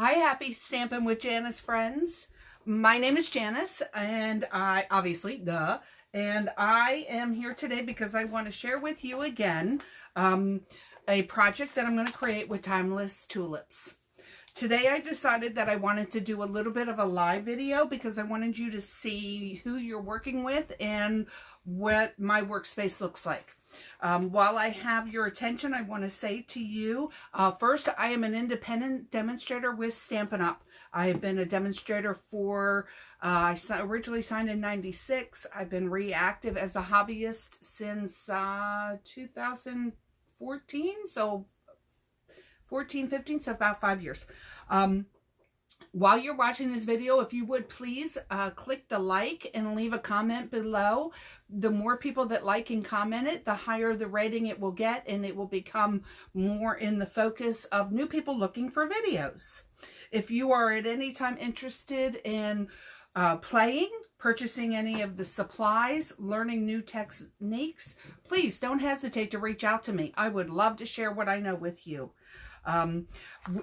Hi, happy Stampin' with Janice friends. My name is Janice, and I am here today because I want to share with you again a project that I'm going to create with Timeless Tulips. Today I decided that I wanted to do a little bit of a live video because I wanted you to see who you're working with and what my workspace looks like. While I have your attention, I want to say to you, first, I am an independent demonstrator with Stampin' Up. I have been a demonstrator for, I originally signed in '96. I've been reactive as a hobbyist since 2014, so 14, 15, so about 5 years. While you're watching this video, if you would please click the like and leave a comment below. The more people that like and comment it, the higher the rating it will get, and it will become more in the focus of new people looking for videos. If you are at any time interested in playing, purchasing any of the supplies, learning new techniques, please don't hesitate to reach out to me. I would love to share what I know with you.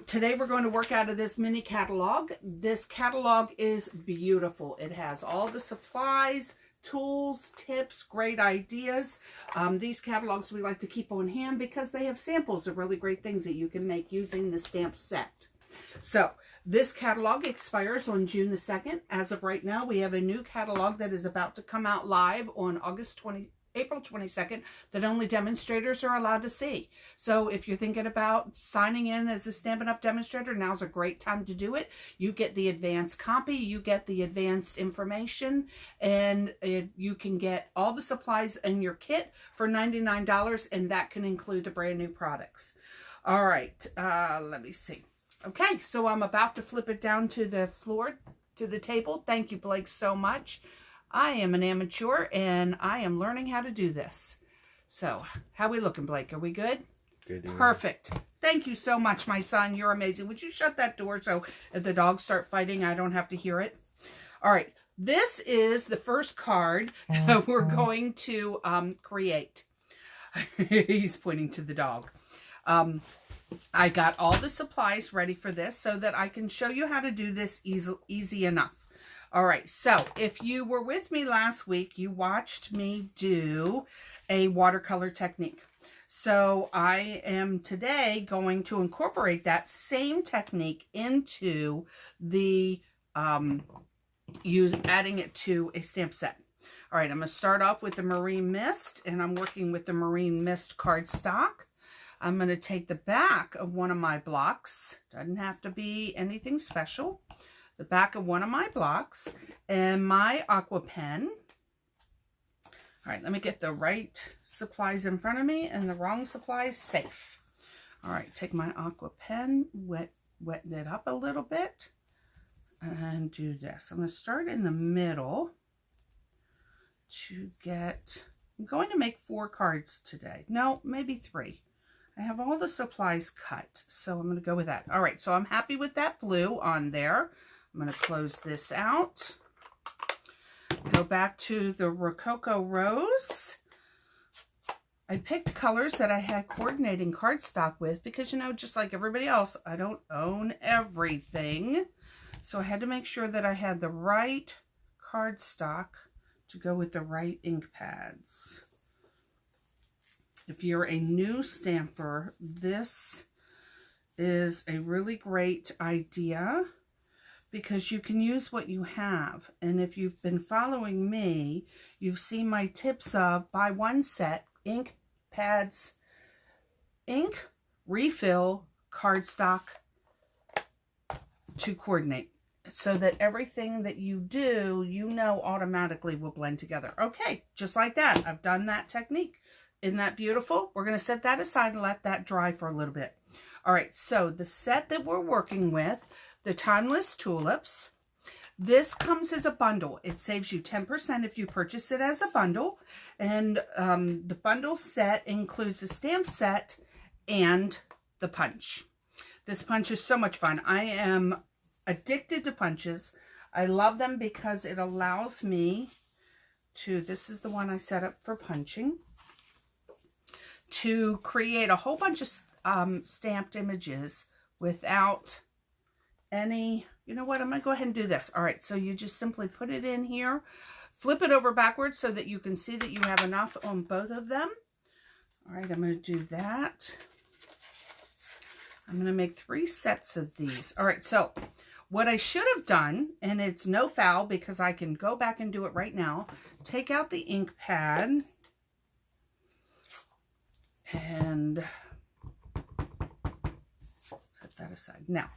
Today we're going to work out of this mini catalog. This catalog is beautiful. It has all the supplies, tools, tips, great ideas. These catalogs we like to keep on hand because they have samples of really great things that you can make using the stamp set. So this catalog expires on June the 2nd. As of right now, we have a new catalog that is about to come out live on April 22nd that only demonstrators are allowed to see. So if you're thinking about signing in as a Stampin' Up! Demonstrator, now's a great time to do it. You get the advanced copy, you get the advanced information, and you can get all the supplies in your kit for $99, and that can include the brand new products. All right, let me see. Okay, so I'm about to flip it down to the floor, to the table. Thank you, Blake, so much. I am an amateur, and I am learning how to do this. So, how we looking, Blake? Are we good? Good. Perfect. Thank you so much, my son. You're amazing. Would you shut that door so if the dogs start fighting, I don't have to hear it? All right. This is the first card that we're going to create. He's pointing to the dog. I got all the supplies ready for this so that I can show you how to do this easy enough. All right, so if you were with me last week, you watched me do a watercolor technique. So I am today going to incorporate that same technique into the, adding it to a stamp set. All right, I'm going to start off with the Marine Mist, and I'm working with the Marine Mist cardstock. I'm going to take the back of one of my blocks. Doesn't have to be anything special. The back of one of my blocks and my aqua pen. All right, let me get the right supplies in front of me and the wrong supplies safe. All right, take my aqua pen, weten it up a little bit, and do this. I'm going to start in the middle to get, I'm going to make 4 cards today. No, maybe 3. I have all the supplies cut, so I'm going to go with that. All right, so I'm happy with that blue on there. I'm going to close this out. Go back to the Rococo Rose. I picked colors that I had coordinating cardstock with because, you know, just like everybody else, I don't own everything. So I had to make sure that I had the right cardstock to go with the right ink pads. If you're a new stamper, this is a really great idea because you can use what you have. And if you've been following me, you've seen my tips of buy one set, ink pads, ink, refill, cardstock to coordinate so that everything that you do, you know, automatically will blend together. Okay, just like that. I've done that technique. Isn't that beautiful? We're going to set that aside and let that dry for a little bit. All right, so the set that we're working with, the Timeless Tulips, this comes as a bundle. It saves you 10% if you purchase it as a bundle. And the bundle set includes a stamp set and the punch. This punch is so much fun. I am addicted to punches. I love them because it allows me to, this is the one I set up for punching, to create a whole bunch of stamped images without any, you know what, I'm going to go ahead and do this. All right, so you just simply put it in here, flip it over backwards so that you can see that you have enough on both of them. All right, I'm going to do that. I'm going to make 3 sets of these. All right, so what I should have done, and it's no foul because I can go back and do it right now, take out the ink pad and set that aside. Now,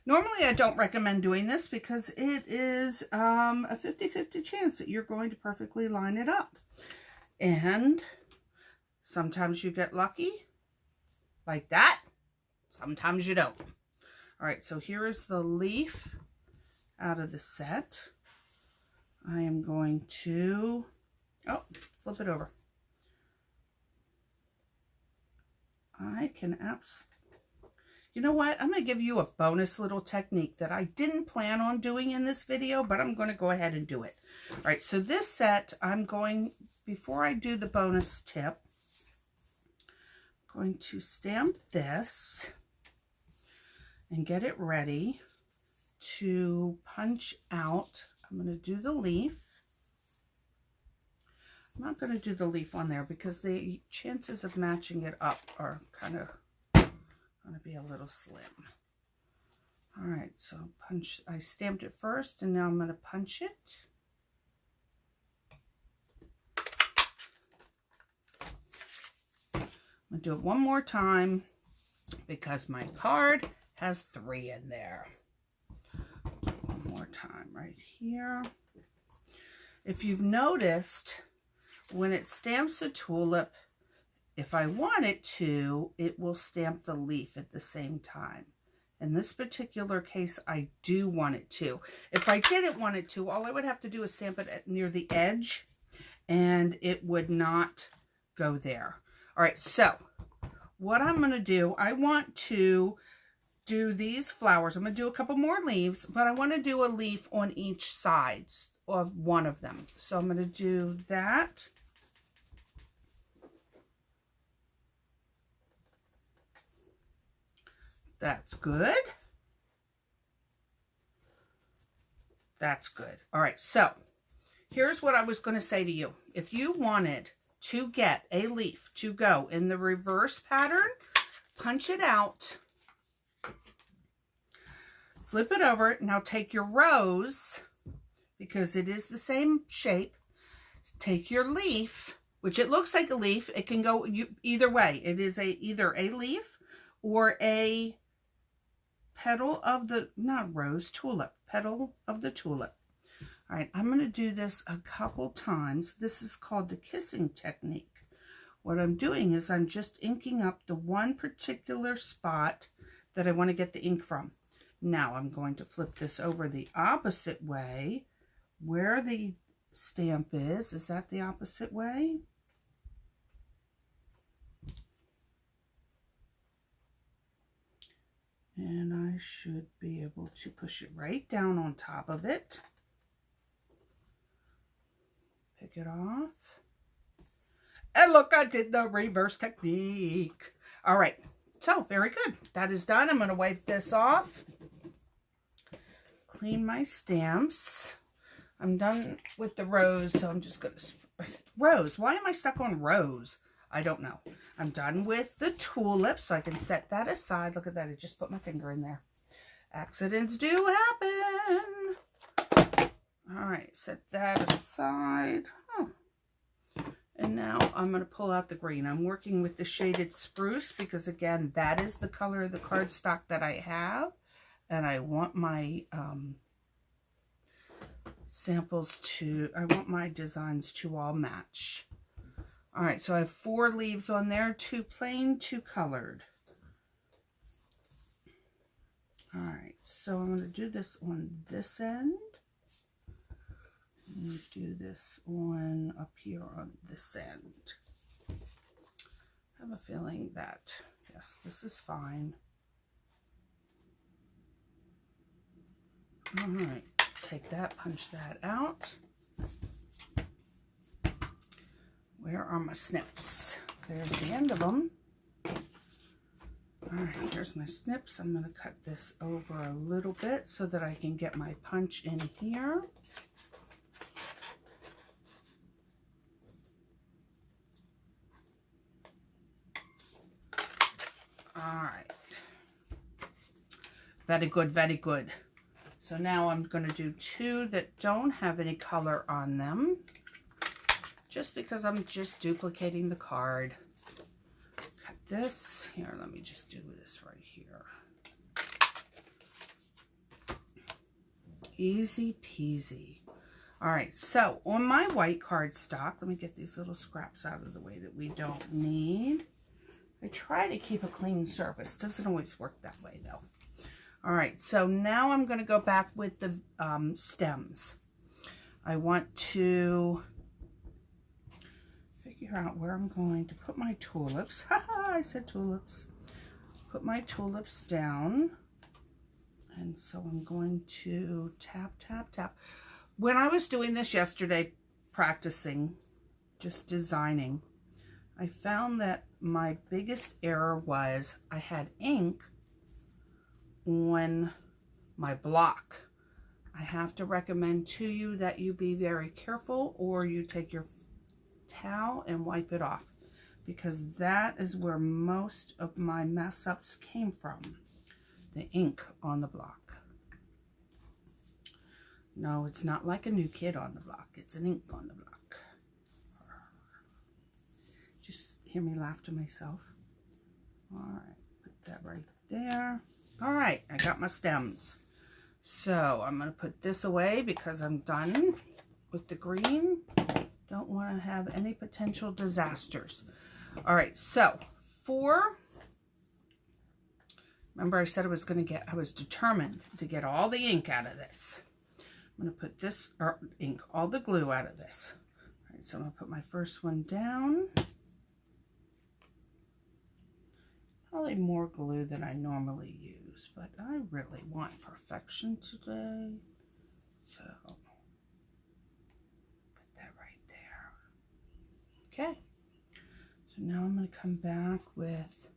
normally I don't recommend doing this because it is a 50-50 chance that you're going to perfectly line it up. And sometimes you get lucky like that. Sometimes you don't. All right, so here is the leaf out of the set. I am going to, flip it over. I can you know what? I'm going to give you a bonus little technique that I didn't plan on doing in this video, but I'm going to go ahead and do it. All right, so this set, I'm going, before I do the bonus tip, I'm going to stamp this and get it ready to punch out. I'm going to do the leaf. I'm not going to do the leaf on there because the chances of matching it up are kind of going to be a little slim. All right, so I stamped it first and now I'm going to punch it. I'm going to do it one more time because my card has 3 in there. Do it one more time right here. If you've noticed, when it stamps a tulip, if I want it to, it will stamp the leaf at the same time. In this particular case, I do want it to. If I didn't want it to, all I would have to do is stamp it near the edge, and it would not go there. All right, so what I'm going to do, I want to do these flowers. I'm going to do a couple more leaves, but I want to do a leaf on each side of one of them. So I'm going to do that. That's good. That's good. All right, so here's what I was going to say to you. If you wanted to get a leaf to go in the reverse pattern, punch it out, flip it over. Now take your rose, because it is the same shape. Take your leaf, which it looks like a leaf. It can go either way. It is either a leaf or a petal of the, not rose, tulip, petal of the tulip. All right, I'm going to do this a couple times. This is called the kissing technique. What I'm doing is I'm just inking up the one particular spot that I want to get the ink from. Now I'm going to flip this over the opposite way. Where the stamp is that the opposite way? And I should be able to push it right down on top of it. Pick it off. And look, I did the reverse technique. All right, so very good. That is done. I'm going to wipe this off. Clean my stamps. I'm done with the rose, so I'm just going to... Rose. Why am I stuck on rose? I don't know. I'm done with the tulip, so I can set that aside. Look at that. I just put my finger in there. Accidents do happen. All right, set that aside. Oh. And now I'm going to pull out the green. I'm working with the shaded spruce because, again, that is the color of the cardstock that I have. And I want my I want my designs to all match. All right, so I have 4 leaves on there, 2 plain, 2 colored. All right, so I'm going to do this on this end. And do this one up here on this end. I have a feeling that, yes, this is fine. All right, take that, punch that out. Where are my snips? There's the end of them. All All right, here's my snips. I'm going to cut this over a little bit so that I can get my punch in here. All right. Very good, very good. So now I'm going to do two that don't have any color on them, just because I'm just duplicating the card. Cut this. Here, let me just do this right here. Easy peasy. All right, so on my white cardstock, let me get these little scraps out of the way that we don't need. I try to keep a clean surface. Doesn't always work that way, though. All right, so now I'm going to go back with the stems. I want to figure out where I'm going to put my tulips. Haha, I said tulips. Put my tulips down. And so I'm going to tap, tap, tap. When I was doing this yesterday, practicing, just designing, I found that my biggest error was I had ink on my block. I have to recommend to you that you be very careful, or you take your towel and wipe it off, because that is where most of my mess ups came from. The ink on the block. No, it's not like a new kid on the block. It's an ink on the block. Just hear me laugh to myself. All right, put that right there. All right, I got my stems. So I'm going to put this away because I'm done with the green. Don't want to have any potential disasters. All right, so remember I said I was determined to get all the ink out of this. I'm going to put this, or ink, all the glue out of this. All right, so I'm going to put my first one down. Probably more glue than I normally use, but I really want perfection today. So, put that right there. Okay. So now I'm going to come back with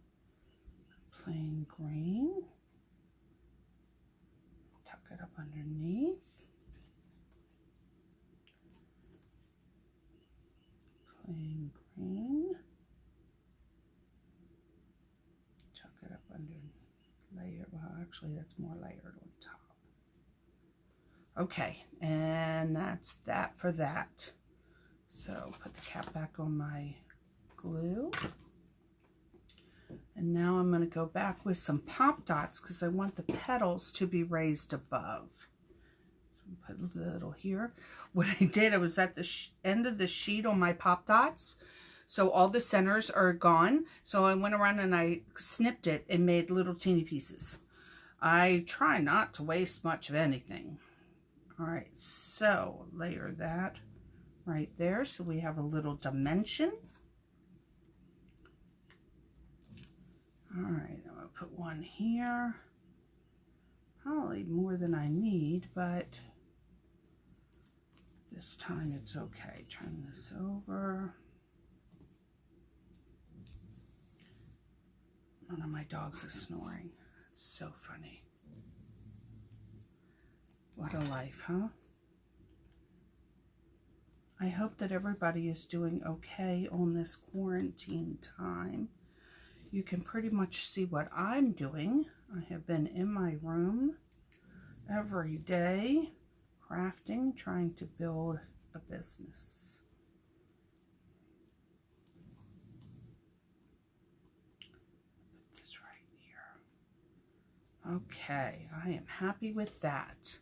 plain green. Tuck it up underneath. Plain green. Tuck it up under layer. Well, actually, that's more layered on top. Okay, and that's that for that. So put the cap back on my glue. And now I'm going to go back with some pop dots because I want the petals to be raised above. So put a little here. What I did, I was at the end of the sheet on my pop dots. So all the centers are gone. So I went around and I snipped it and made little teeny pieces. I try not to waste much of anything. All right, so layer that right there so we have a little dimension. All right, I'm going to put one here. Probably more than I need, but this time it's okay. Turn this over. One of my dogs is snoring. It's so funny. What a life, huh? I hope that everybody is doing okay on this quarantine time. You can pretty much see what I'm doing. I have been in my room every day, crafting, trying to build a business. Put this right here. Okay, I am happy with that.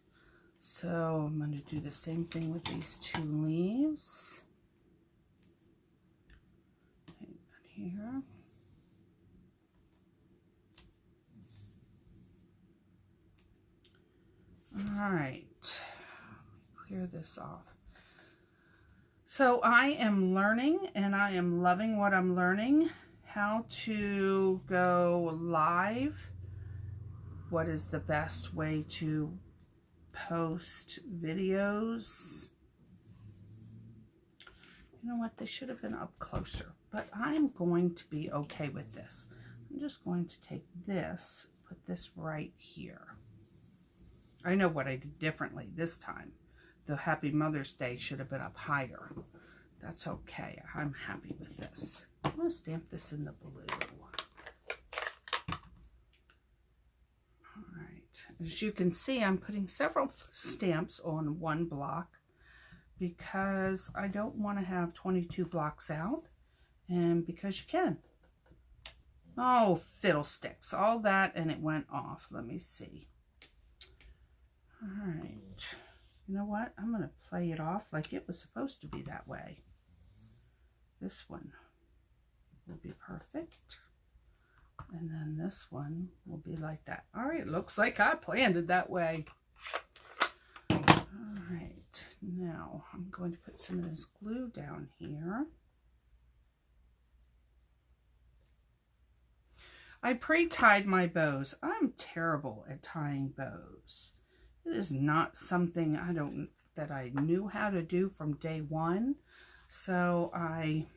So I'm going to do the same thing with these two leaves. Put that here. All right, clear this off. So I am learning, and I am loving what I'm learning, how to go live, what is the best way to post videos. You know what, they should have been up closer, but I'm going to be okay with this. I'm just going to take this, put this right here. I know what I did differently this time. The Happy Mother's Day should have been up higher. That's okay. I'm happy with this. I'm going to stamp this in the blue. All right. As you can see, I'm putting several stamps on one block because I don't want to have 22 blocks out, and because you can. Oh, fiddlesticks. All that and it went off. Let me see. All right. You know what? I'm going to play it off like it was supposed to be that way. This one will be perfect. And then this one will be like that. All right. Looks like I planned it that way. All right. Now I'm going to put some of this glue down here. I pre-tied my bows. I'm terrible at tying bows. It is not something that I knew how to do from day one. So I'm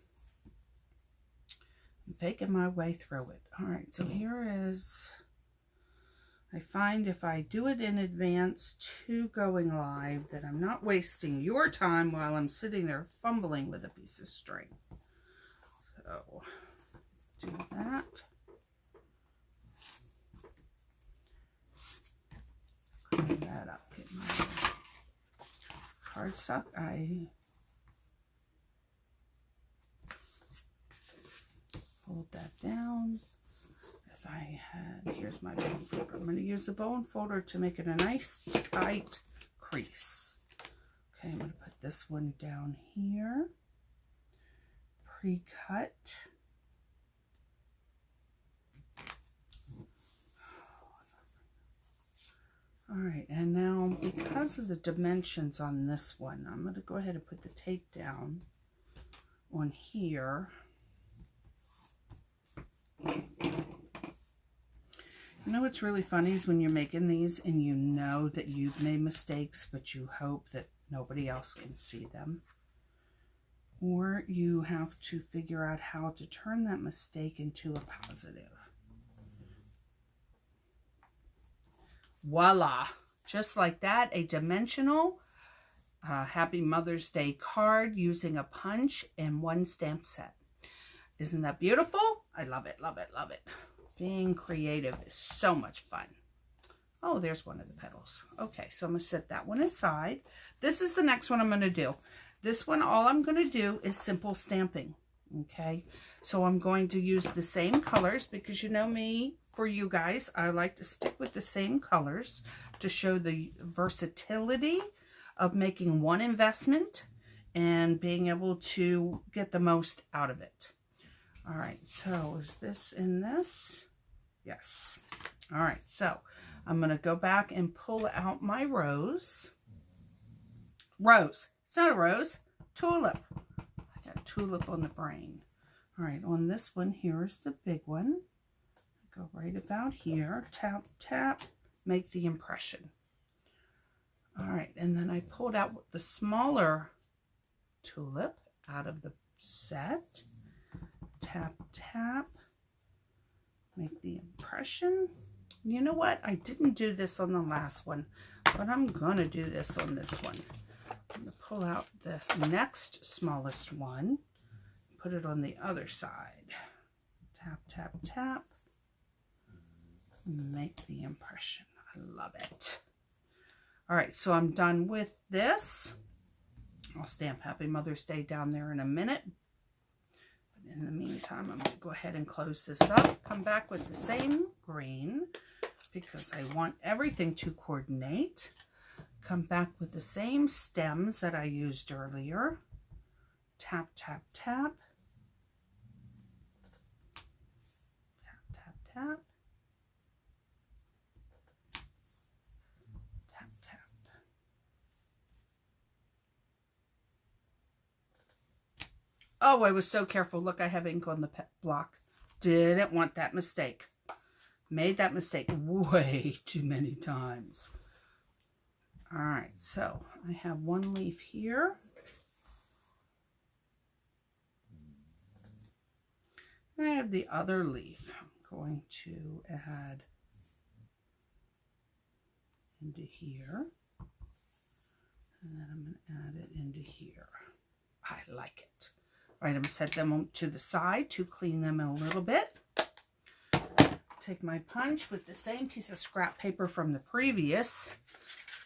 faking my way through it. All right, so here is, I find if I do it in advance to going live, that I'm not wasting your time while I'm sitting there fumbling with a piece of string. So do that. Clean that up. Get my cardstock. I fold that down. If I had, here's my bone folder. I'm going to use the bone folder to make it a nice tight crease. Okay, I'm going to put this one down here. Pre-cut. All right, and now because of the dimensions on this one, I'm going to go ahead and put the tape down on here. You know what's really funny is when you're making these and you know that you've made mistakes, but you hope that nobody else can see them. Or you have to figure out how to turn that mistake into a positive. Voila! Just like that, a dimensional Happy Mother's Day card using a punch and one stamp set. Isn't that beautiful? I love it, love it, love it. Being creative is so much fun. Oh, there's one of the petals. Okay, so I'm going to set that one aside. This is the next one I'm going to do. This one, all I'm going to do is simple stamping. Okay, so I'm going to use the same colors because you know me, for you guys, I like to stick with the same colors to show the versatility of making one investment and being able to get the most out of it. All right, so is this in this? Yes. All right, so I'm going to go back and pull out my rose. Rose. It's not a rose. Tulip. I got tulip on the brain. All right, on this one, here's the big one. Go right about here. Tap, tap. Make the impression. All right, and then I pulled out the smaller tulip out of the set. Tap, tap. Make the impression. You know what? I didn't do this on the last one, but I'm going to do this on this one. I'm going to pull out the next smallest one. Put it on the other side. Tap, tap, tap. Make the impression. I love it. All right, so I'm done with this. I'll stamp Happy Mother's Day down there in a minute. But in the meantime, I'm going to go ahead and close this up. Come back with the same green because I want everything to coordinate. Come back with the same stems that I used earlier. Tap, tap, tap. Tap, tap, tap. Oh, I was so careful. Look, I have ink on the block. Didn't want that mistake. Made that mistake way too many times. All right, so I have one leaf here. And I have the other leaf. I'm going to add into here. And then I'm going to add it into here. I like it. All right, I'm going to set them to the side to clean them in a little bit. Take my punch with the same piece of scrap paper from the previous.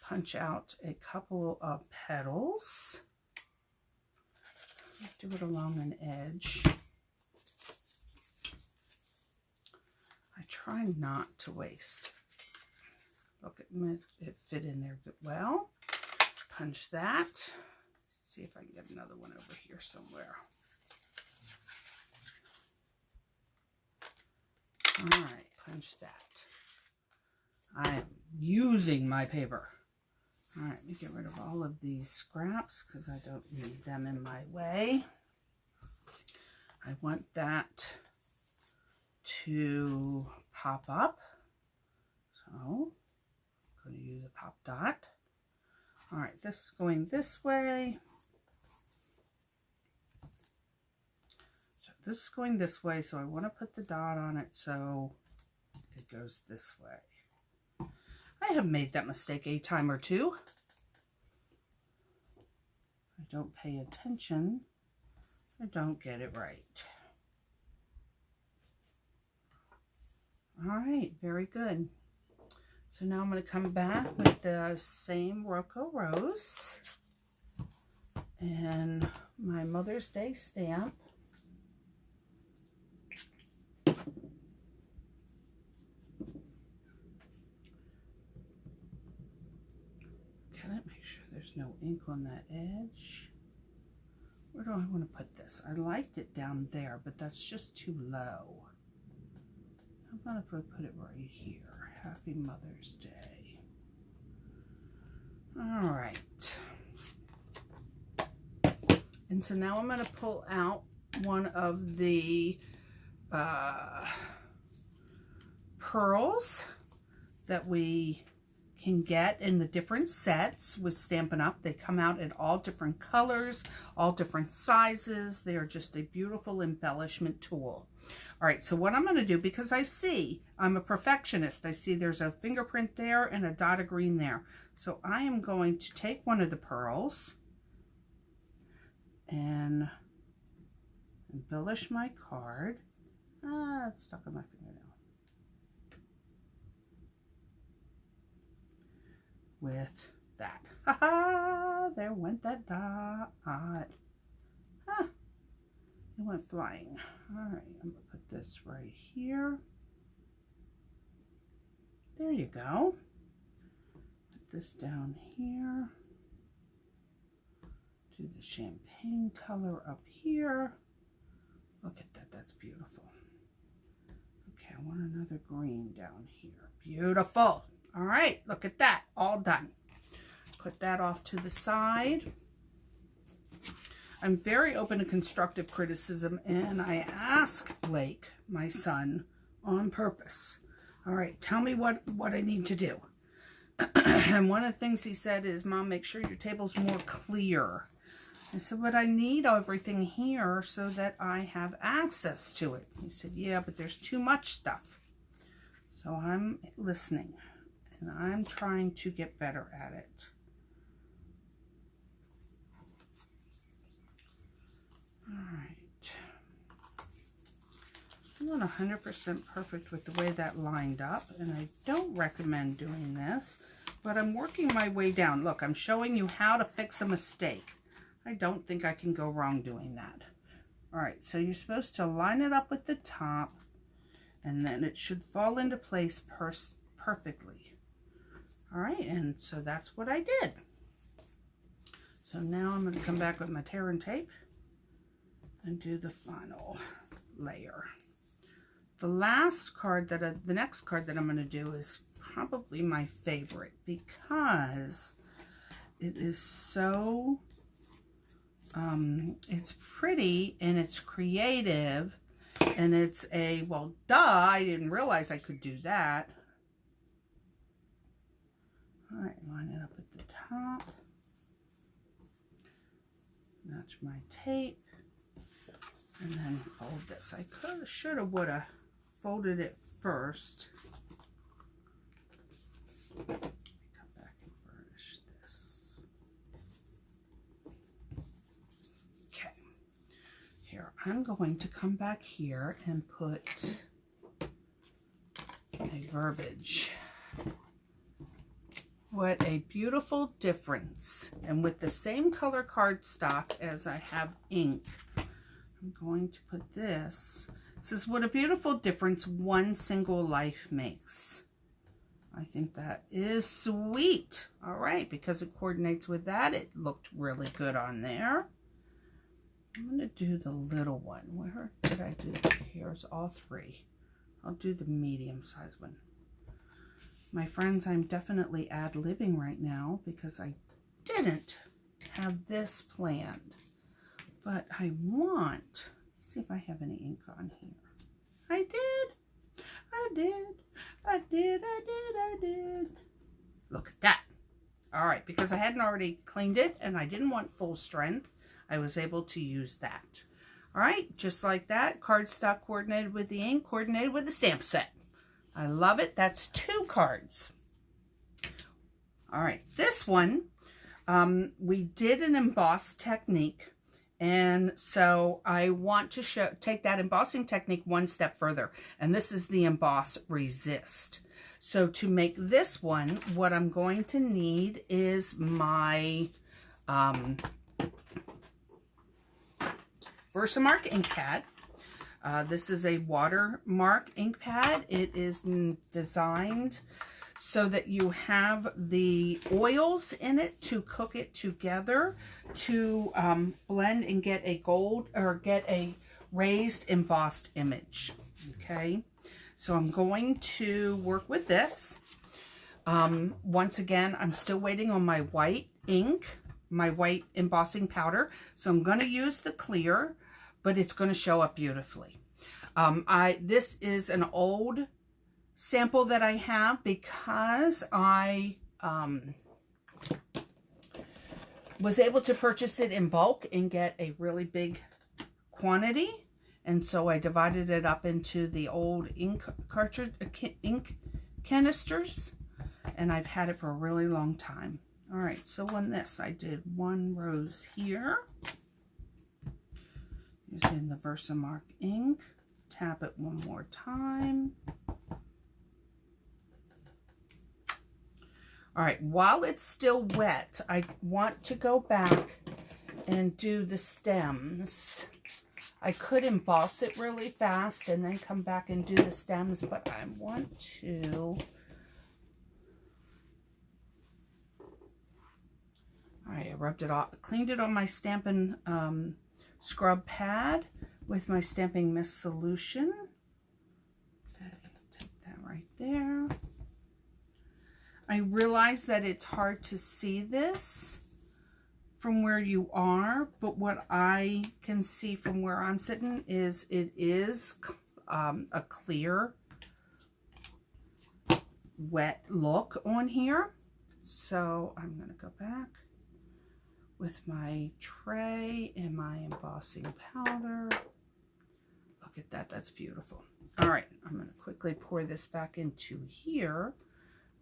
Punch out a couple of petals. Do it along an edge. I try not to waste. Look at it fit in there good well. Punch that. See if I can get another one over here somewhere. All right, punch that. I am using my paper. All right, let me get rid of all of these scraps because I don't need them in my way. I want that to pop up. So I'm going to use a pop dot. All right, this is going this way. So this is going this way, so I want to put the dot on it so it goes this way. I have made that mistake a time or two. I don't pay attention. I don't get it right. All right, very good. So now I'm going to come back with the same Rocco Rose and my Mother's Day stamp. Make sure there's no ink on that edge. Where do I want to put this? I liked it down there, but that's just too low. How about if I put it right here? Happy Mother's Day. All right. And so now I'm going to pull out one of the pearls that we can get in the different sets with Stampin' Up. They come out in all different colors, all different sizes. They are just a beautiful embellishment tool. All right, so what I'm going to do, because I'm a perfectionist. I see there's a fingerprint there and a dot of green there. So I am going to take one of the pearls and embellish my card. It's stuck on my fingernail. With that. Ha ha! There went that dot. Ah, it went flying. All right, I'm gonna put this right here. There you go. Put this down here. Do the champagne color up here. Look at that, that's beautiful. Okay, I want another green down here. Beautiful. All right, look at that, all done. Put that off to the side. I'm very open to constructive criticism, and I ask Blake, my son, on purpose. All right, tell me what I need to do. And one of the things he said is, Mom, make sure your table's more clear. I said, but I need everything here so that I have access to it. He said, yeah, but there's too much stuff. So I'm listening. And I'm trying to get better at it. All right. I'm not 100% perfect with the way that lined up, and I don't recommend doing this, but I'm working my way down. Look, I'm showing you how to fix a mistake. I don't think I can go wrong doing that. All right, so you're supposed to line it up with the top, and then it should fall into place perfectly. All right, and so that's what I did. So now I'm going to come back with my tear and tape and do the final layer. The next card that I'm going to do is probably my favorite because it is so, it's pretty and it's creative and it's a, well, duh, I didn't realize I could do that. All right, line it up at the top. Match my tape. And then fold this. I could have, should have, would have folded it first. Let me come back and burnish this. Okay. Here, I'm going to come back here and put a verbiage. What a beautiful difference. And with the same color cardstock as I have ink, I'm going to put this. It says, what a beautiful difference one single life makes. I think that is sweet. All right, because it coordinates with that, it looked really good on there. I'm going to do the little one. Where did I do? Here's all three. I'll do the medium size one. My friends, I'm definitely ad-libbing right now because I didn't have this planned. But I want, let's see if I have any ink on here. I did. Look at that. All right, because I hadn't already cleaned it and I didn't want full strength, I was able to use that. All right, just like that, cardstock coordinated with the ink, coordinated with the stamp set. I love it. That's 2 cards. All right, this one, we did an emboss technique. And so I want to take that embossing technique one step further. And this is the emboss resist. So to make this one, what I'm going to need is my Versamark ink pad. This is a watermark ink pad. It is designed so that you have the oils in it to cook it together to blend and get a gold or get a raised embossed image. Okay, so I'm going to work with this. Once again, I'm still waiting on my white ink, my white embossing powder. So I'm going to use the clear, but it's going to show up beautifully. This is an old sample that I have because I was able to purchase it in bulk and get a really big quantity. And so I divided it up into the old ink cartridge, ink canisters, and I've had it for a really long time. All right, so on this, I did 1 rose here using the Versamark ink. Tap it one more time. All right, while it's still wet, I want to go back and do the stems. I could emboss it really fast and then come back and do the stems, but I want to... All right, I rubbed it off, cleaned it on my Stampin' scrub pad with my Stamping Mist solution. Okay, take that right there. I realize that it's hard to see this from where you are, but what I can see from where I'm sitting is it is a clear, wet look on here. So I'm going to go back with my tray and my embossing powder. Look at that, that's beautiful. All right, I'm going to quickly pour this back into here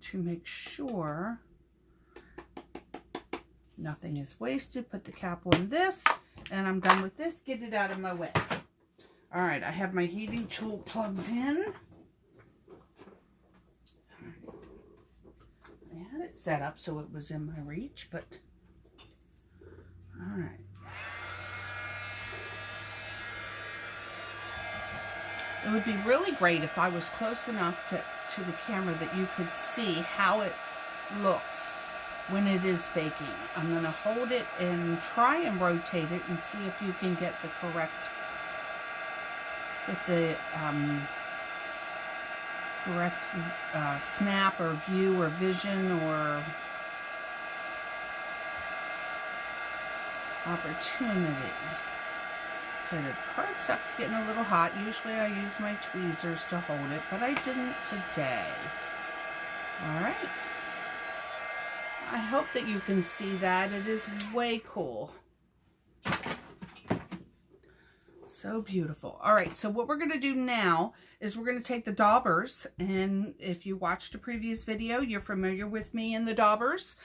to make sure nothing is wasted. Put the cap on this, and I'm done with this. Get it out of my way. All right, I have my heating tool plugged in. I had it set up so it was in my reach, but all right. It would be really great if I was close enough to the camera that you could see how it looks when it is baking. I'm going to hold it and try and rotate it and see if you can get the correct, snap or view or vision or opportunity. Okay, the cardstock's getting a little hot. Usually I use my tweezers to hold it, but I didn't today. All right. I hope that you can see that. It is way cool. So beautiful. All right, so what we're going to do now is we're going to take the daubers, and if you watched a previous video, you're familiar with me and the daubers.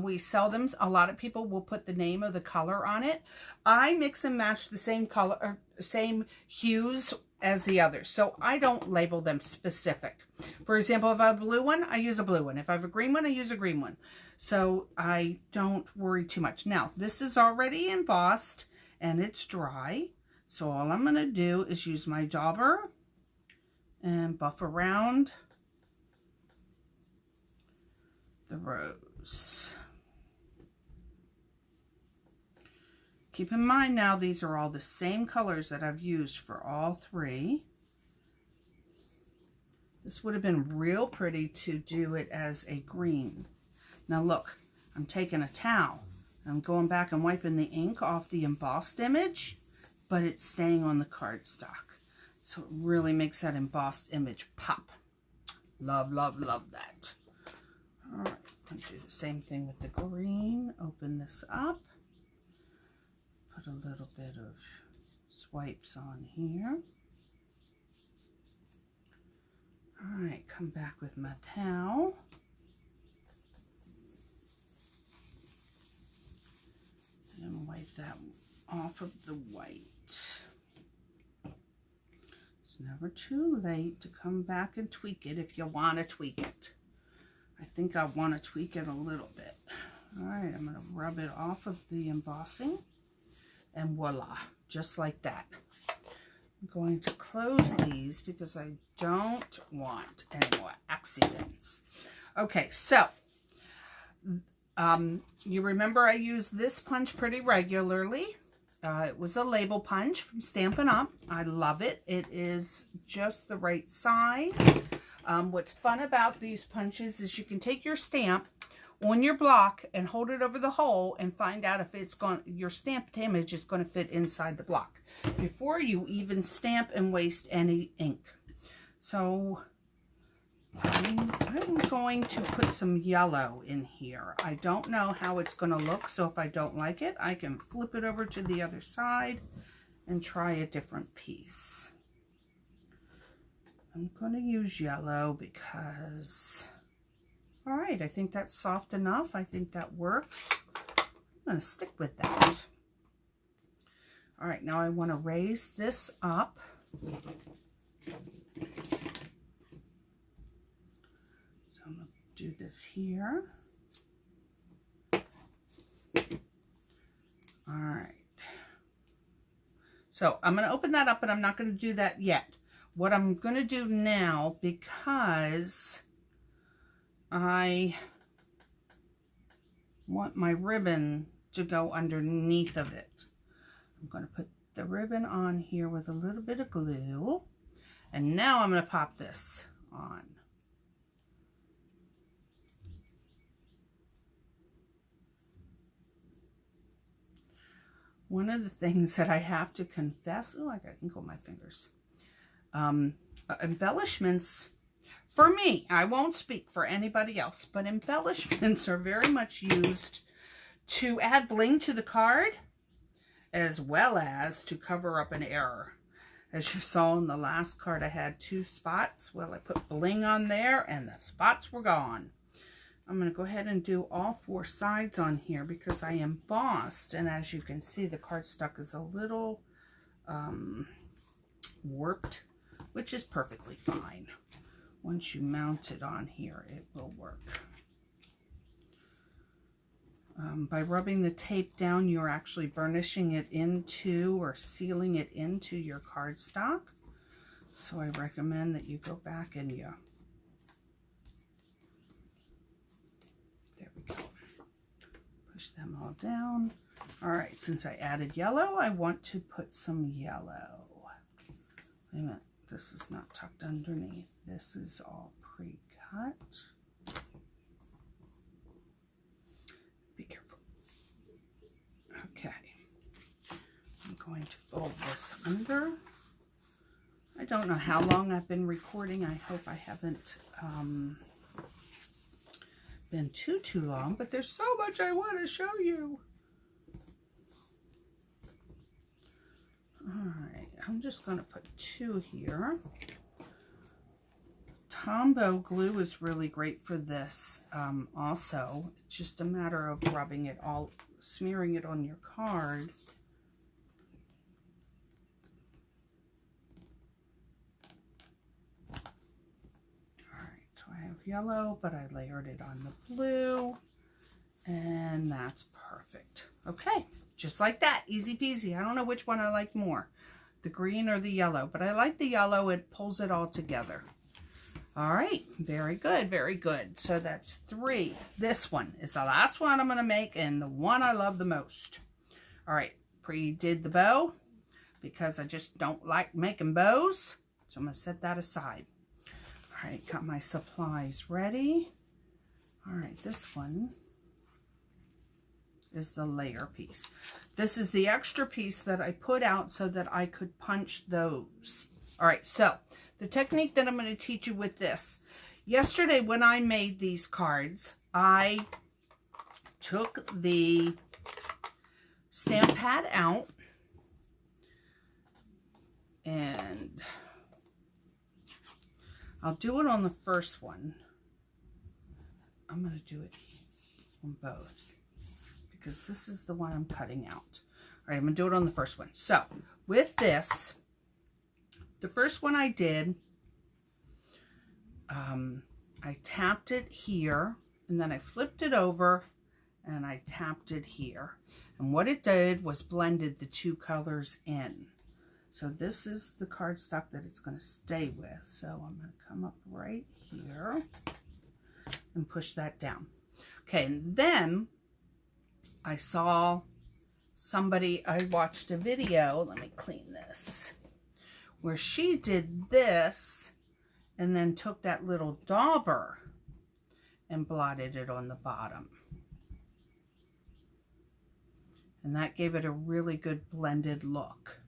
We sell them. A lot of people will put the name of the color on it. I mix and match the same color, or same hues as the others, so I don't label them specific. For example, if I have a blue one, I use a blue one. If I have a green one, I use a green one. So I don't worry too much. Now, this is already embossed and it's dry. So all I'm going to do is use my dauber and buff around the rose. Keep in mind now, these are all the same colors that I've used for all three. This would have been real pretty to do it as a green. Now look, I'm taking a towel. I'm going back and wiping the ink off the embossed image, but it's staying on the cardstock. So it really makes that embossed image pop. Love, love, love that. All right, I'm going to do the same thing with the green. Open this up. Put a little bit of swipes on here. All right, come back with my towel. And wipe that off of the white. It's never too late to come back and tweak it if you want to tweak it. I think I want to tweak it a little bit. All right, I'm going to rub it off of the embossing. And voila, just like that. I'm going to close these because I don't want any more accidents. Okay, so you remember I use this punch pretty regularly. It was a label punch from Stampin' Up. I love it. It is just the right size. What's fun about these punches is you can take your stamp on your block and hold it over the hole and find out if it's going, your stamped image is going to fit inside the block before you even stamp and waste any ink. So I'm going to put some yellow in here. I don't know how it's going to look, so if I don't like it, I can flip it over to the other side and try a different piece. I'm going to use yellow because, all right, I think that's soft enough. I think that works. I'm going to stick with that. All right, now I want to raise this up. I'm going to do this here. All right. So I'm going to open that up, but I'm not going to do that yet. What I'm going to do now, because I want my ribbon to go underneath of it, I'm going to put the ribbon on here with a little bit of glue. And now I'm going to pop this on. One of the things that I have to confess, oh, I got ink on my fingers. Embellishments, for me, I won't speak for anybody else, but embellishments are very much used to add bling to the card, as well as to cover up an error. As you saw in the last card, I had 2 spots. Well, I put bling on there and the spots were gone. I'm going to go ahead and do all 4 sides on here because I embossed, and as you can see, the cardstock is a little warped, which is perfectly fine. Once you mount it on here, it will work. By rubbing the tape down, you're actually burnishing it into or sealing it into your cardstock. So I recommend that you go back and you... There we go. Push them all down. All right, since I added yellow, I want to put some yellow. Wait a minute, this is not tucked underneath. This is all pre-cut. Be careful. Okay. I'm going to fold this under. I don't know how long I've been recording. I hope I haven't been too long, but there's so much I want to show you. All right. I'm just going to put 2 here. Tombow glue is really great for this also. It's just a matter of rubbing it all, smearing it on your card. Alright, so I have yellow, but I layered it on the blue. And that's perfect. Okay, just like that, easy peasy. I don't know which one I like more, the green or the yellow, but I like the yellow. It pulls it all together. All right, very good, very good. So that's 3. This one is the last one I'm going to make and the one I love the most. All right, pre-did the bow because I just don't like making bows. So I'm going to set that aside. All right, got my supplies ready. All right, this one is the layer piece. This is the extra piece that I put out so that I could punch those. All right, so the technique that I'm going to teach you with this. Yesterday when I made these cards, I took the stamp pad out and I'll do it on the first one. I'm going to do it on both because this is the one I'm cutting out. All right, I'm going to do it on the first one. So with this, the first one I did, I tapped it here and then I flipped it over and I tapped it here. And what it did was blended the 2 colors in. So this is the cardstock that it's going to stay with. So I'm going to come up right here and push that down. Okay, and then I saw somebody, I watched a video, let me clean this, where she did this and then took that little dauber and blotted it on the bottom. And that gave it a really good blended look.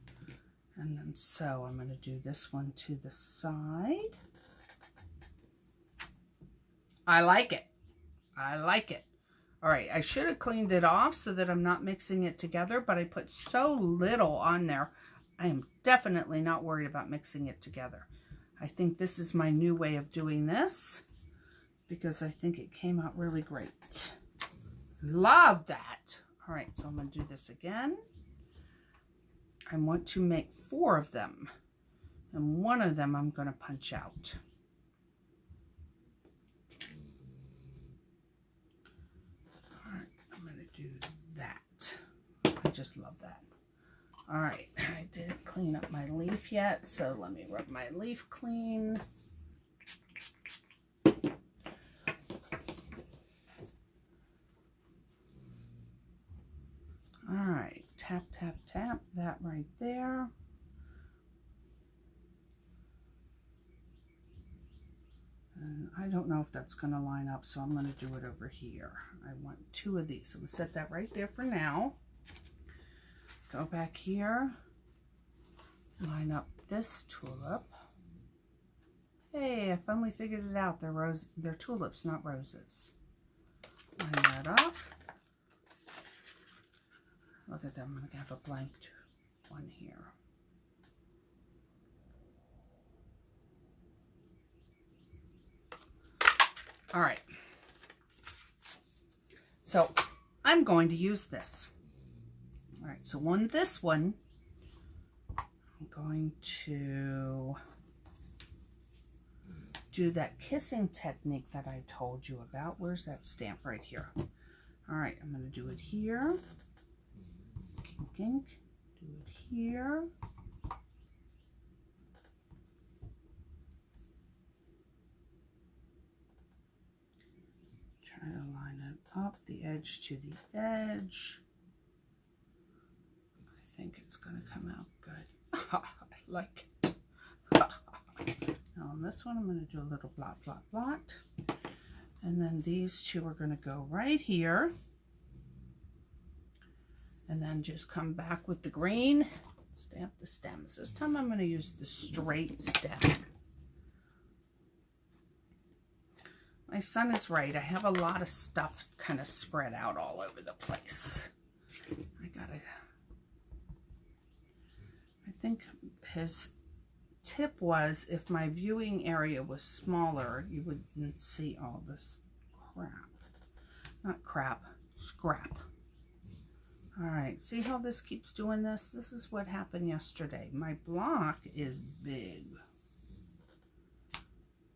And then so I'm going to do this one to the side. I like it. I like it. All right, I should have cleaned it off so that I'm not mixing it together, but I put so little on there. I am definitely not worried about mixing it together. I think this is my new way of doing this because I think it came out really great. Love that. All right, so I'm going to do this again. I want to make 4 of them, and one of them I'm going to punch out. All right, I'm going to do that. I just love that. All right, I didn't clean up my leaf yet, so let me rub my leaf clean. All right, tap, tap, tap, that right there. And I don't know if that's going to line up, so I'm going to do it over here. I want 2 of these. I'm going to set that right there for now. Go back here, line up this tulip. Hey, I finally figured it out. They're tulips, not roses. Line that up. Look at them. I'm going to have a blank one here. All right. So I'm going to use this. All right, so on this one, I'm going to do that kissing technique that I told you about. Where's that stamp? Right here. All right, I'm going to do it here. Kink, kink. Do it here. Try to line it up, the edge to the edge. I think it's going to come out good. I like it. Now on this one, I'm going to do a little blot, blot, blot. And then these 2 are going to go right here. And then just come back with the green. Stamp the stems. This time I'm going to use the straight stem. My son is right. I have a lot of stuff kind of spread out all over the place. I think his tip was, if my viewing area was smaller, you wouldn't see all this crap. Not crap, scrap. All right, see how this keeps doing this? This is what happened yesterday. My block is big,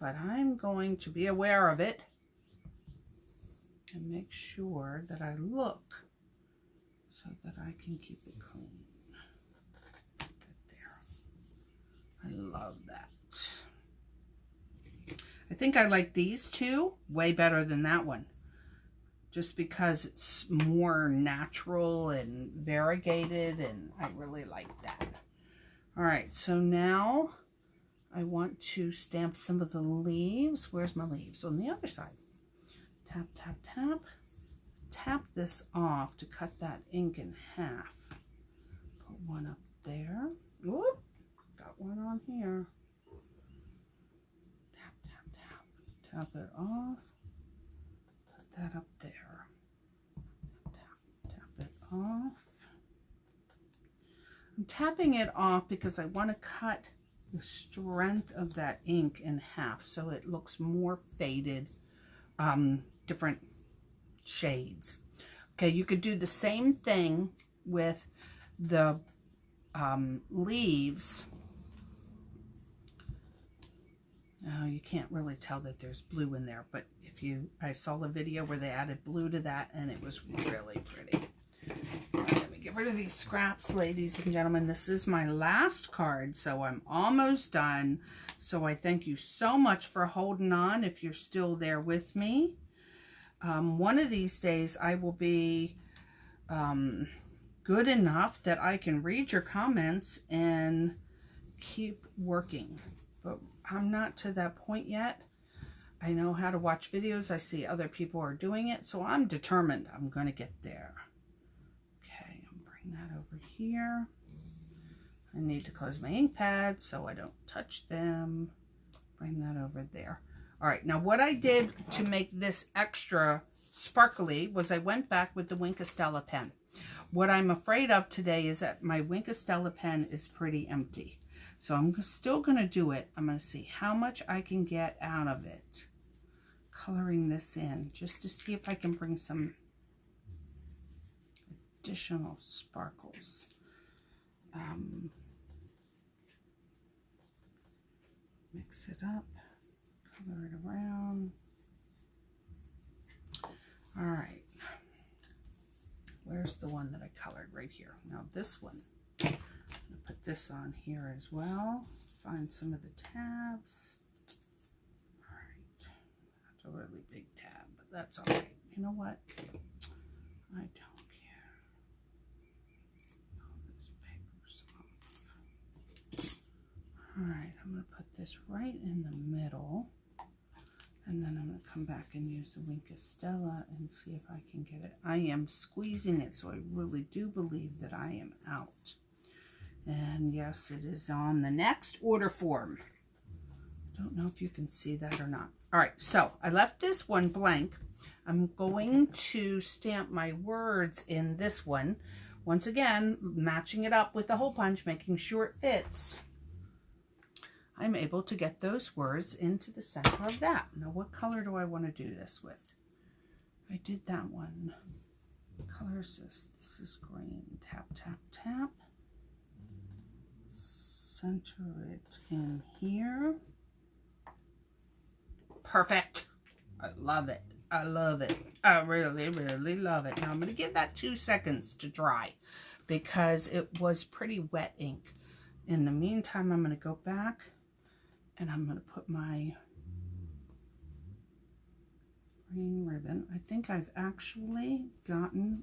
but I'm going to be aware of it and make sure that I look so that I can keep it clean. I love that. I think I like these two way better than that one, just because it's more natural and variegated, and I really like that. All right, so now I want to stamp some of the leaves. Where's my leaves? On the other side. Tap, tap, tap. Tap this off to cut that ink in half. Put one up there. Whoop. Got one on here. Tap, tap, tap. Tap it off. Put that up there. Tap, tap it off. I'm tapping it off because I want to cut the strength of that ink in half so it looks more faded, different shades. Okay, you could do the same thing with the leaves. Oh, you can't really tell that there's blue in there, but I saw a video where they added blue to that and it was really pretty. All right, let me get rid of these scraps, ladies and gentlemen. This is my last card, so I'm almost done. So I thank you so much for holding on if you're still there with me. One of these days I will be good enough that I can read your comments and keep working. But I'm not to that point yet. I know how to watch videos. I see other people are doing it, so I'm determined I'm going to get there. Okay, I'll bring that over here. I need to close my ink pads so I don't touch them. Bring that over there. All right, now what I did to make this extra sparkly was I went back with the Wink of Stella pen. What I'm afraid of today is that my Wink of Stella pen is pretty empty. So I'm still going to do it. I'm going to see how much I can get out of it, coloring this in, just to see if I can bring some additional sparkles. Mix it up, color it around. All right. Where's the one that I colored? Right here. Now this one. Put this on here as well. Find some of the tabs. All right. That's a really big tab, but that's all right. You know what? I don't care. All this paper's off. All right. I'm going to put this right in the middle. And then I'm going to come back and use the Wink of Stella and see if I can get it. I am squeezing it, so I really do believe that I am out. And yes, it is on the next order form. Don't know if you can see that or not. All right, so I left this one blank. I'm going to stamp my words in this one. Once again, matching it up with the hole punch, making sure it fits. I'm able to get those words into the center of that. Now, what color do I want to do this with? I did that one. What color is this? This is green. Tap, tap, tap. Center it in here. Perfect. I love it. I love it. I really, really love it. Now, I'm going to give that 2 seconds to dry because it was pretty wet ink. In the meantime, I'm going to go back and I'm going to put my green ribbon. I think I've actually gotten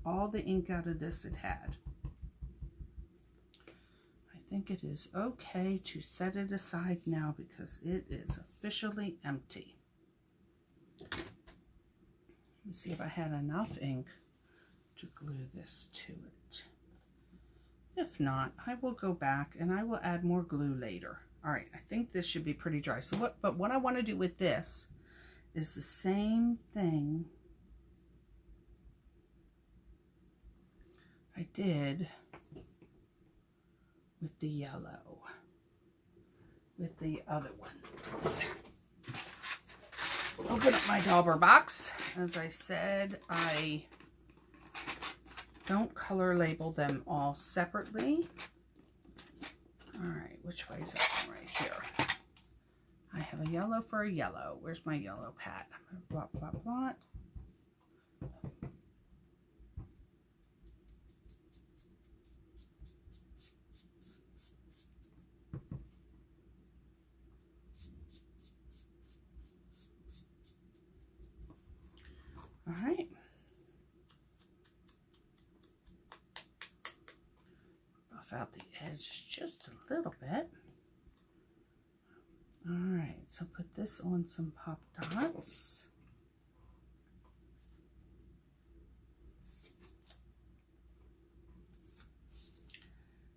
all the ink out of this it had. I think it is okay to set it aside now because it is officially empty. Let me see if I had enough ink to glue this to it. If not, I will go back and I will add more glue later. All right, I think this should be pretty dry. So what I want to do with this is the same thing I did with the yellow. with the other ones. Open up my dauber box. As I said, I don't color label them all separately. All right, which way is that one right here? I have a yellow for a yellow. Where's my yellow pad? Blot, blot, blot. All right. Buff out the edge just a little bit. All right, so put this on some pop dots.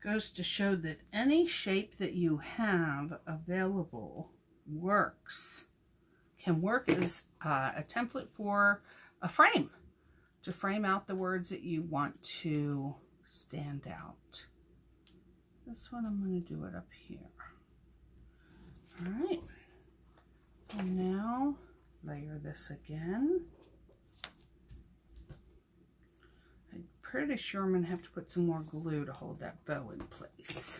Goes to show that any shape that you have available works. Can work as a template for a frame, to frame out the words that you want to stand out. This one I'm going to do it up here. All right, and now layer this again. I'm pretty sure I'm going to have to put some more glue to hold that bow in place.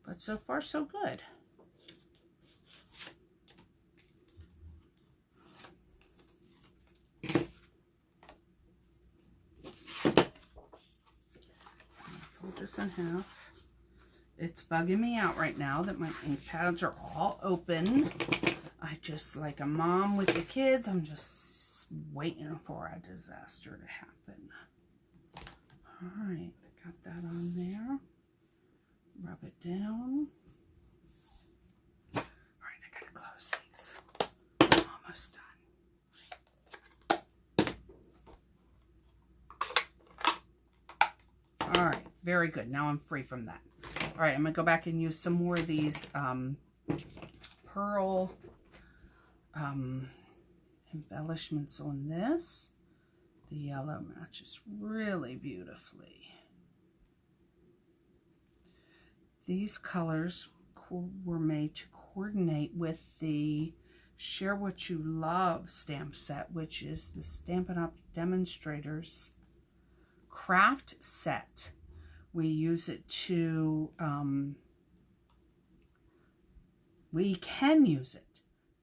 But so far, so good. Fold this in half. It's bugging me out right now that my ink pads are all open. I just, like a mom with the kids, I'm just waiting for a disaster to happen. All right, got that on there. Rub it down. All right, I gotta close these. Almost done. All right, very good. Now I'm free from that. All right, I'm going to go back and use some more of these pearl embellishments on this. The yellow matches really beautifully. These colors were made to coordinate with the Share What You Love stamp set, which is the Stampin' Up! Demonstrators craft set. We use it to, we can use it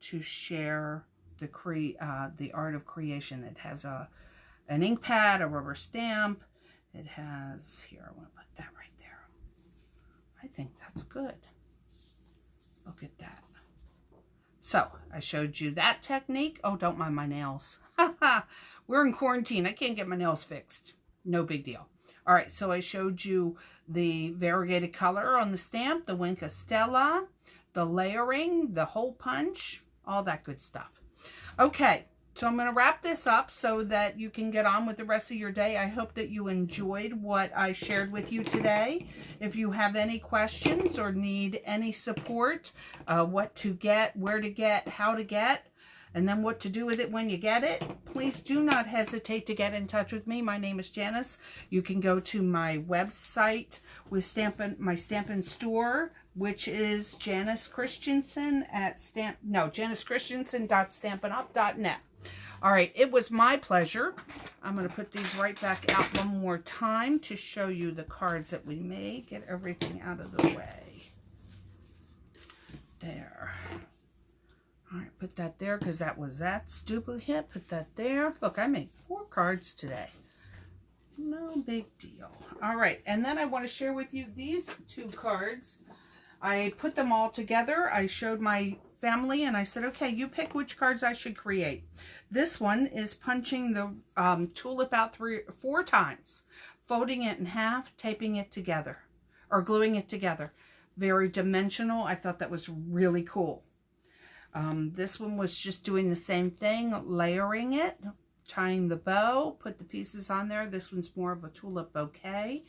to share the art of creation. It has an ink pad, a rubber stamp. It has, here, I want to put that right there. I think that's good. Look at that. So, I showed you that technique. Oh, don't mind my nails. We're in quarantine. I can't get my nails fixed. No big deal. All right, so I showed you the variegated color on the stamp, the Wink Stella, the layering, the hole punch, all that good stuff. Okay, so I'm going to wrap this up so that you can get on with the rest of your day. I hope that you enjoyed what I shared with you today. If you have any questions or need any support, what to get, where to get, how to get, and then what to do with it when you get it, please do not hesitate to get in touch with me. My name is Janice. You can go to my website with my Stampin' store, which is Janice Christensen at janischristensen.stampinup.net. All right, it was my pleasure. I'm going to put these right back out one more time to show you the cards that we made. Get everything out of the way. There. All right, put that there because that was that stupid hit. Put that there. Look, I made 4 cards today. No big deal. All right, and then I want to share with you these 2 cards. I put them all together. I showed my family and I said, okay, you pick which cards I should create. This one is punching the tulip out 4 times, folding it in half, taping it together, or gluing it together. Very dimensional. I thought that was really cool. This one was just doing the same thing, layering it, tying the bow, put the pieces on there. This one's more of a tulip bouquet,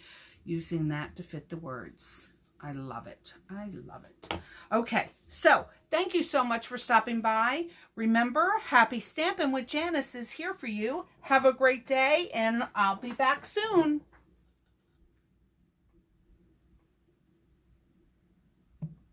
using that to fit the words. I love it. I love it. Okay, so thank you so much for stopping by. Remember, Happy Stampin' with Janice is here for you. Have a great day, and I'll be back soon.